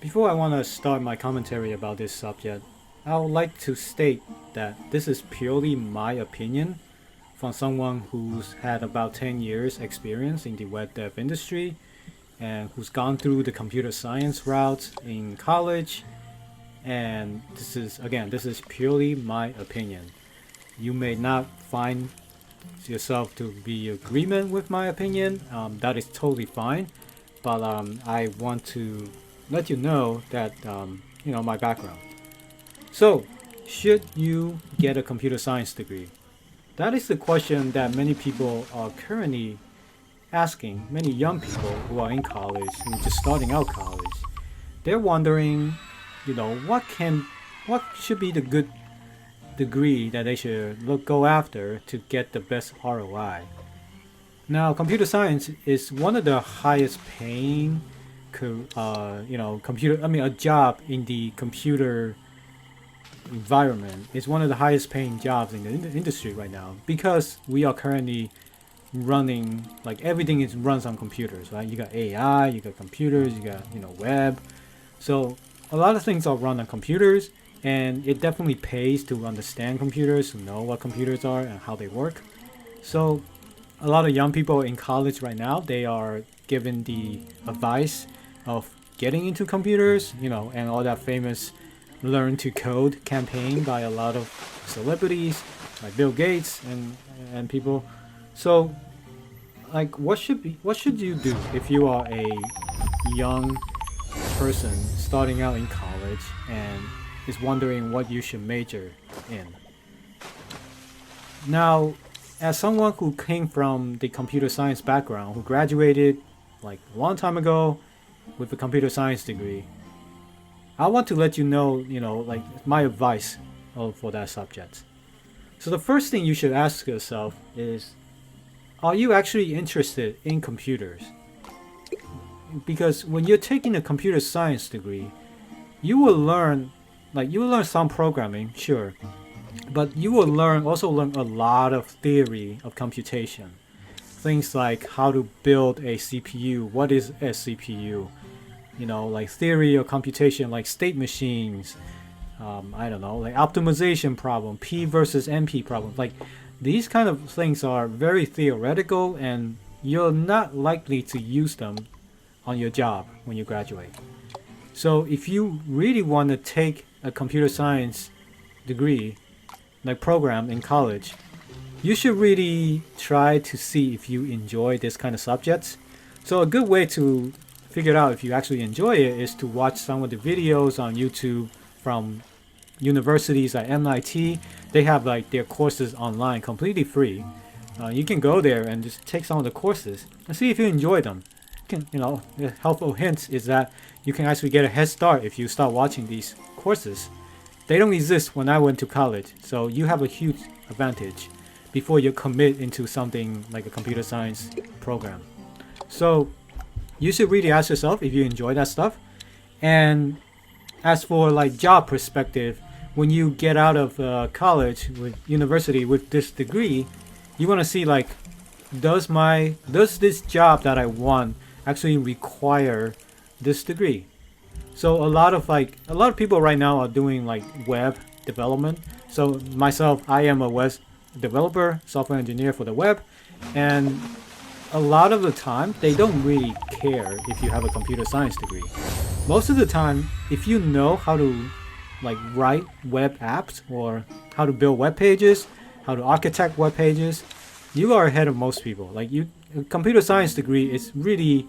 Before I want to start my commentary about this subject, I would like to state that this is purely my opinion from someone who's had about 10 years experience in the web dev industry and who's gone through the computer science route in college. And this is purely my opinion. You may not find yourself to be agreement with my opinion. That is totally fine. But I want to let you know that my background. So, should you get a computer science degree? That is the question that many people are currently asking. Many young people who are in college, who are just starting out college, they're wondering, what should be the good degree that they should go after to get the best ROI. Now, computer science is one of the highest paying, a job in the computer environment is one of the highest paying jobs in the industry right now because we are currently running like everything is runs on computers, right? You got AI, you got computers, you got web. So a lot of things are run on computers, and it definitely pays to understand computers, to know what computers are and how they work. So a lot of young people in college right now, they are given the advice of getting into computers, and all that famous learn to code campaign by a lot of celebrities like Bill Gates and people. So like what should you do if you are a young person starting out in college and is wondering what you should major in? Now, as someone who came from the computer science background, who graduated like a long time ago with a computer science degree, I want to let you know, like my advice for that subject. So the first thing you should ask yourself is, are you actually interested in computers? Because when you're taking a computer science degree, you will learn, some programming, sure, but you will also learn a lot of theory of computation. Things like how to build a CPU, what is a CPU, like theory of computation, like state machines, I don't know, like optimization problem, P versus NP problem. Like these kind of things are very theoretical, and you're not likely to use them on your job when you graduate. So if you really want to take a computer science degree, like program in college, you should really try to see if you enjoy this kind of subjects. So a good way to figure out if you actually enjoy it is to watch some of the videos on YouTube from universities like MIT. They have like their courses online completely free. You can go there and just take some of the courses and see if you enjoy them. The helpful hint is that you can actually get a head start if you start watching these courses. They don't exist when I went to college, so you have a huge advantage before you commit into something like a computer science program. So you should really ask yourself if you enjoy that stuff. And as for like job perspective, when you get out of college with university with this degree, you want to see like, does this job that I want actually require this degree? So a lot of people right now are doing like web development. So myself, I am a web developer, software engineer for the web, and a lot of the time they don't really care if you have a computer science degree. Most of the time, if you know how to like write web apps or how to build web pages, how to architect web pages, you are ahead of most people. Like a computer science degree is really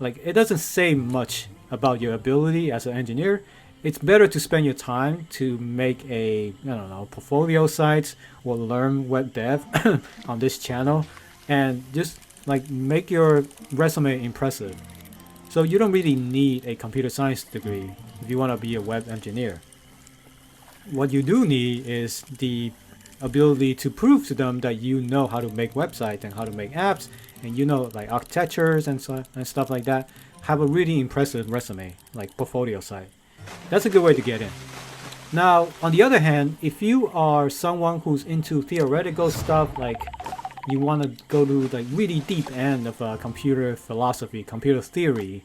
like, it doesn't say much about your ability as an engineer. It's better to spend your time to make portfolio sites or learn web dev on this channel, and just like make your resume impressive. So you don't really need a computer science degree if you want to be a web engineer. What you do need is the ability to prove to them that you know how to make websites and how to make apps, and like architectures and stuff like that. Have a really impressive resume, like portfolio site. That's a good way to get in. Now, on the other hand, if you are someone who's into theoretical stuff, like you want to go to like really deep end of computer philosophy, computer theory,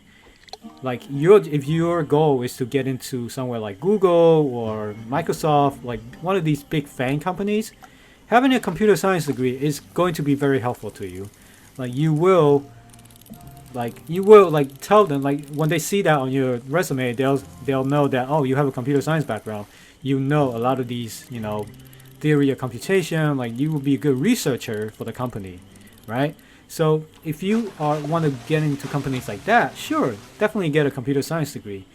Like if your goal is to get into somewhere like Google or Microsoft, like one of these big FANG companies, having a computer science degree is going to be very helpful to you. Like you will like tell them, like when they see that on your resume, they'll know that, oh, you have a computer science background. You know a lot of these, theory of computation. Like you will be a good researcher for the company, right? So if you want to get into companies like that, sure, definitely get a computer science degree.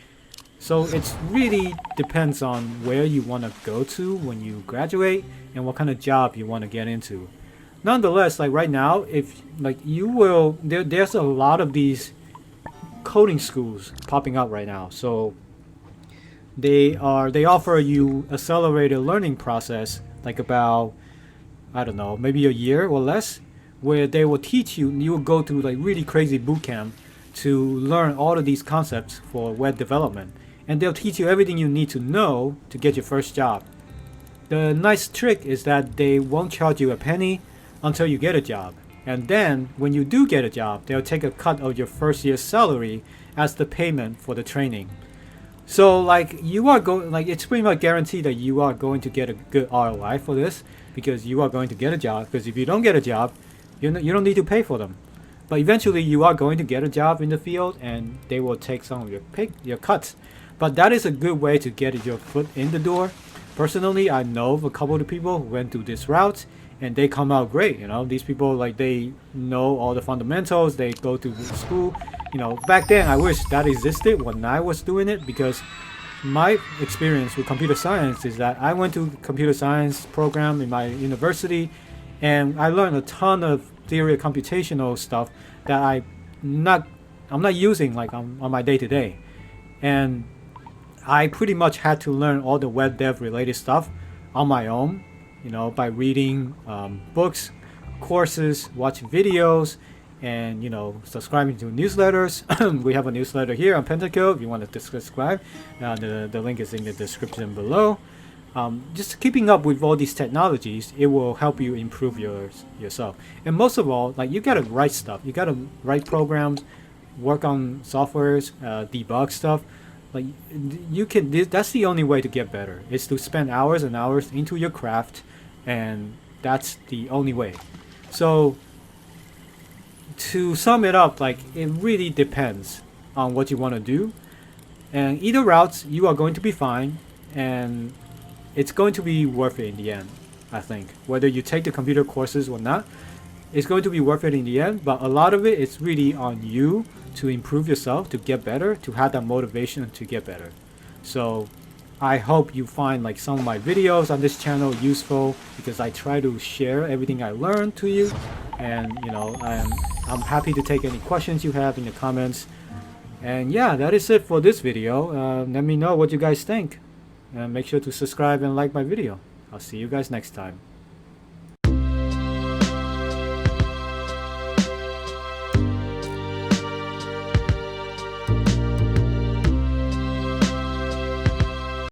So it really depends on where you want to go to when you graduate and what kind of job you want to get into. Nonetheless, like right now, if like you will, there's a lot of these coding schools popping up right now. So they offer you accelerated learning process, like about, I don't know, maybe a year or less, where they will teach you. You will go through like really crazy boot camp to learn all of these concepts for web development, and they'll teach you everything you need to know to get your first job. The nice trick is that they won't charge you a penny until you get a job, and then when you do get a job, they'll take a cut of your first year's salary as the payment for the training. So like you are going, like it's pretty much guaranteed that you are going to get a good ROI for this, because you are going to get a job. Because if you don't get a job, you don't need to pay for them. But eventually you are going to get a job in the field, and they will take some of your cuts. But that is a good way to get your foot in the door. Personally, I know of a couple of people who went through this route, and they come out great. These people, like, they know all the fundamentals. They go to school. Back then I wish that existed when I was doing it, because my experience with computer science is that I went to computer science program in my university, and I learned a ton of theory of computational stuff that I'm not using like on my day to day. And I pretty much had to learn all the web dev related stuff on my own, by reading books, courses, watching videos, and subscribing to newsletters. We have a newsletter here on Pentacode if you want to subscribe. The link is in the description below. Just keeping up with all these technologies, it will help you improve yourself. And most of all, like, you gotta write stuff. You gotta write programs, work on softwares, debug stuff. Like, that's the only way to get better, is to spend hours and hours into your craft, and that's the only way. So to sum it up, like, it really depends on what you want to do, and either routes you are going to be fine, and it's going to be worth it in the end. I think whether you take the computer courses or not, it's going to be worth it in the end. But a lot of it is really on you to improve yourself, to get better, to have that motivation to get better. So I hope you find like some of my videos on this channel useful, because I try to share everything I learned to you. And I'm happy to take any questions you have in the comments. And yeah, that is it for this video. Let me know what you guys think, and make sure to subscribe and like my video. I'll see you guys next time.